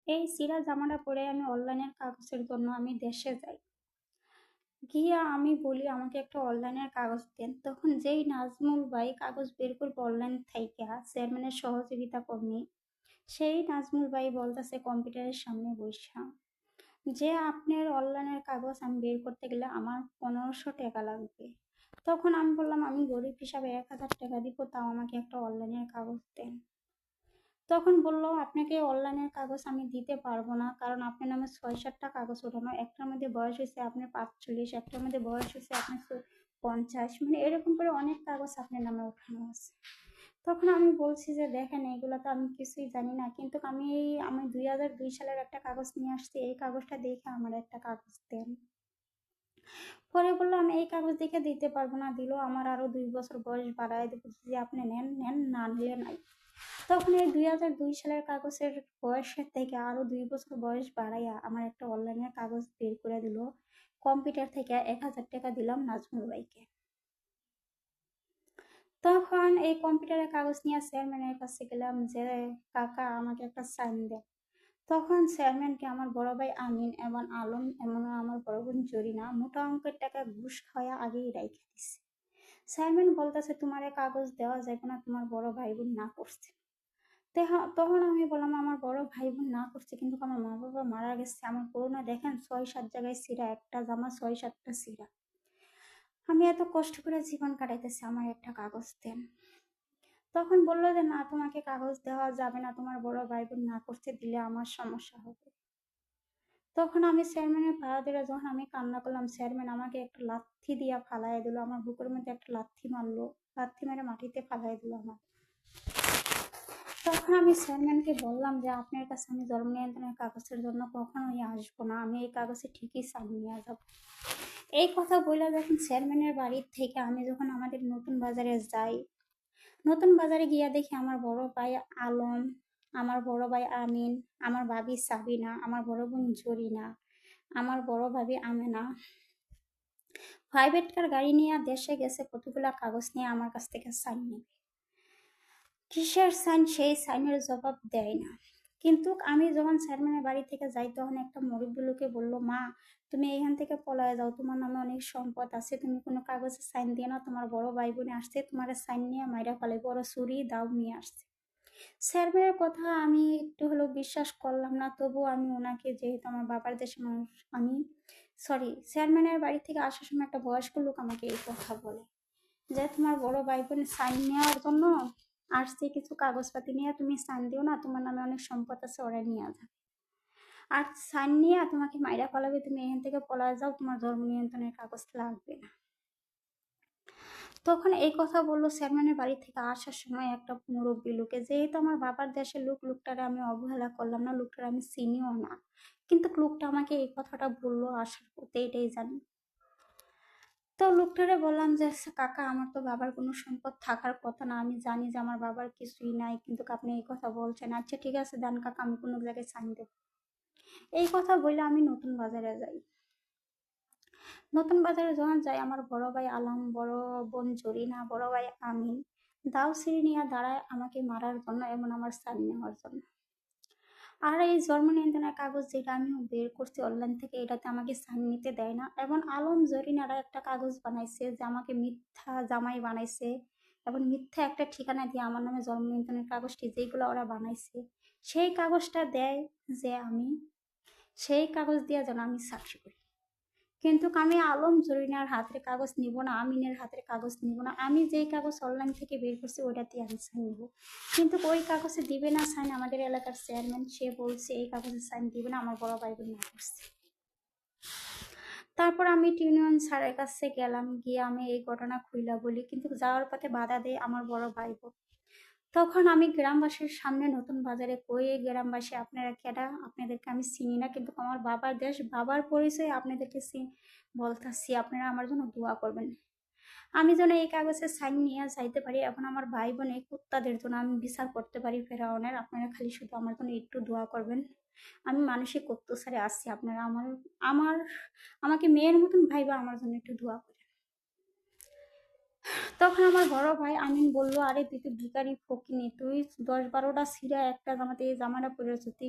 এই ছিঁড়া জামাটা পরে আমি অনলাইনের কাগজের জন্য আমি দেশে যাই। গিয়ে আমি বলি আমাকে একটা অনলাইনের কাগজ দেন। তখন যেই নাজমুল ভাই কাগজ বের করবে অনলাইন থাইকা, চেয়ারম্যানের সহযোগিতা কর্মী, সেই নাজমুল ভাই বলতেছে কম্পিউটারের সামনে বইসা যে আপনার অনলাইনের কাগজ আমি বের করতে গেলে আমার 1500 টাকা লাগবে। তখন আমি বললাম আমি গরিব হিসাবে 1000 টাকা দিব, তাও আমাকে একটা অনলাইনের কাগজ দেন। তখন বললো আপনাকে অনলাইনের কাগজ আমি দিতে পারবো না, কারণ আপনার নামে 6-7টা কাগজ ওঠানো, একটার মধ্যে বয়স হয়েছে আপনার 45, একটার মধ্যে বয়স হয়েছে আপনার 50, মানে এরকম করে অনেক কাগজ আপনার নামে ওঠানো আছে। তখন আমি বলছি যে দেখেন এগুলো তো আমি কিছুই জানি না, কিন্তু আমি 2002 সালের একটা কাগজ নিয়ে আসছি, এই কাগজটা দেখে আমার একটা কাগজ দেন। পরে বললো আমি এই কাগজ দেখে দিতে পারবো না, দিল আমার আরো 2 বছর বয়স বাড়ায় দেবো, যে আপনি নেন নেন, না নিলে নাই। তখন এই 2002 সালের কাগজের বয়সের থেকে আরো 2 বছর বয়স বাড়াইয়া আমার একটা অনলাইনের কাগজ বের করে দিল। কম্পিউটার থেকে 1000 টাকা দিলাম নাজমুল ভাইকে। তখন এই কম্পিউটারের কাগজ নিয়ে চেয়ারম্যানের কাছে গেলাম যে কাকা আমাকে একটা সাইন দেন। তখন চেয়ারম্যানকে আমার বড় ভাই আমিন এবং আলম এবং আমার বড় বোন জরিনা মোটা অঙ্কের টাকা ঘুষ খাওয়া আগেই রাইখা দিছে। চেয়ারম্যান বলতেছে তোমার এই কাগজ দেওয়া যাবে না, তোমার বড় ভাই বোন না করছে। তখন আমি বললাম আমার বড় ভাই বোন না করছে, কিন্তু আমার মা বাবা মারা গেছে, আমার করোনা দেখেন 6-7 জায়গায় ছিঁড়া, একটা জামা 6-7টা ছিঁড়া, আমি এত কষ্ট করে জীবন কাটাইতেছি, আমার একটা কাগজ দেন। তখন বললো যে না তোমাকে কাগজ দেওয়া যাবে না, তোমার বড় ভাই বোন না করতে, দিলে আমার সমস্যা হবে। তখন আমি চেয়ারম্যানের পাড়া দিলে যখন আমি কান্না করলাম, চেয়ারম্যান আমাকে একটা লাথি দিয়া ফালাই দিল, আমার বুকের মধ্যে একটা লাথি মারলো, লাথি মেরে মাটিতে ফালাই দিল আমার। তখন আমি চেয়ারম্যানকে বললাম যে আপনার কাছে আমি জন্ম নিয়ন্ত্রণের কাগজের জন্য কখনোই আসবো না, আমি এই কাগজে ঠিকই সাইন নিয়ে যাব। এই কথা বলে যখন চেয়ারম্যানের বাড়ির থেকে আমি যখন আমাদের নতুন বাজারে যাই, নতুন বাজারে গিয়া দেখি আমার বড় ভাই আলম, আমার বড় ভাই আমিন, আমার ভাবি সাবিনা, আমার বড় বোন জরিনা, আমার বড় ভাবি আমেনা প্রাইভেট কার গাড়ি নিয়ে দেশে গেছে, কতগুলা কাগজ নিয়ে আমার কাছ থেকে সাইন নেবে। কিসের সাইন, সেই সাইনের জবাব দেয় না। কিন্তু আমি যখন চেয়ারম্যানের বাড়ি থেকে যাই, তখন একটা মুরব্বী লোকে বললো মা তুমি এখান থেকে পলায় যাও, তোমার নামে অনেক সম্পদ আছে, তুমি কোনো কাগজে সাইন দিয়ে না, তোমার বড় ভাই বোনে আসছে তোমার সাইন নিয়ে মাইরা ফেলে, বড় চুরি দাও নিয়ে আসছে। চেয়ারম্যানের কথা আমি একটু হলেও বিশ্বাস করলাম না, তবুও আমি ওনাকে, যেহেতু আমার বাবার দেশে মানুষ, আমি চেয়ারম্যানের বাড়ি থেকে আসার সময় একটা বয়স্ক লোক আমাকে এই কথা বলে যে তোমার বড় ভাই বোন সাইন নেওয়ার জন্য আসছে, কিছু কাগজপাতি নিয়ে তুমি সাইন দিও না, তোমার নামে অনেক সম্পদ আছে, ওরা নিয়ে যাবে, আর সাইন নিয়ে তোমাকে মাইরা ফলাবে, তুমি এখান থেকে পলায় যাও, তোমার ধর্ম নিয়ন্ত্রণের কাগজ লাগবে না। তখন এই কথা বললো চেয়ারম্যানের বাড়ি থেকে আসার সময় একটা মুরব্বী লোকে, যেহেতু আমার বাবার দেশের লোক, লোকটারে আমি অবহেলা করলাম না, লোকটারে আমি চিনিও না, কিন্তু লোকটা আমাকে এই কথাটা বললো আসার পথে, এটাই জানি। তো লোকটারে বললাম যে আচ্ছা কাকা আমার তো বাবার কোনো সম্পদ থাকার কথা না, আমি জানি যে আমার বাবার কিছুই নাই, কিন্তু আপনি এই কথা বলছেন, আচ্ছা ঠিক আছে দেন কাকা, আমি কোনো জায়গায় সাইন দেব। এই কথা বলে আমি নতুন বাজারে যাই। নতুন বাজারে যখন যাই, আমার বড় ভাই আলম, বড় বোন জরিনা, বড় ভাই আমিন দাও সিঁড়ি নিয়ে দাঁড়ায় আমাকে মারার জন্য এবং আমার সাইন নেওয়ার জন্য। আর এই জন্ম নিয়ন্ত্রণের কাগজ যেটা আমি বের করছি অনলাইন থেকে, এটাতে আমাকে সাইন নিতে দেয় না, এবং আলম জরিনারা একটা কাগজ বানাইছে যে আমাকে মিথ্যা জামাই বানাইছে, এবং মিথ্যা একটা ঠিকানা দিয়ে আমার নামে জন্ম নিয়ন্ত্রণের কাগজটি যেগুলো ওরা বানাইছে, সেই কাগজটা দেয় যে আমি সেই কাগজ দিয়ে যেন আমি সাক্ষী করি। কিন্তু আমি আলম জরিনার হাতের কাগজ নিব না, আমিনের হাতের কাগজ নিব না, আমি যেই কাগজ অনলাইন থেকে বের করছি ওইটাতে আমি সাইন নিব। কিন্তু ওই কাগজে দিবে না সাইন আমাদের এলাকার চেয়ারম্যান, সে বলছে এই কাগজে সাইন দিবে না, আমার বড় ভাই বোন না করছে। তারপর আমি ইউনিয়ন স্যারের কাছে গেলাম, গিয়ে আমি এই ঘটনা খুইলা বলি, কিন্তু যাওয়ার পথে বাধা দেয় আমার বড় ভাই বোন। তখন আমি গ্রামবাসীর সামনে নতুন বাজারে কই গ্রামবাসী আপনারা কেডা, আপনাদেরকে আমি চিনি না, কিন্তু আমার বাবার দেশ, বাবার পরিচয় আপনাদেরকে বলতেছি, আপনারা আমার জন্য দোয়া করবেন, আমি যেন এই কাগজে সাইন নিয়ে যাইতে পারি, এখন আমার ভাই বোন এই কুত্তাদের জন্য আমি বিচার করতে পারি ফেরাউনের, আপনারা খালি শুধু আমার জন্য একটু দোয়া করবেন, আমি মানসিক অত্যাচারে আসছি, আপনারা আমার আমার আমাকে মেয়ের মতন ভাইবা আমার জন্য একটু দোয়া করেন। তখন আমার বড় ভাই আমিন বলল আরে তুই তো ভিখারি ফকিনি, তুই 10-12টা ছিঁড়া একটা জামাতে এই জামাটা পরেছ, তুই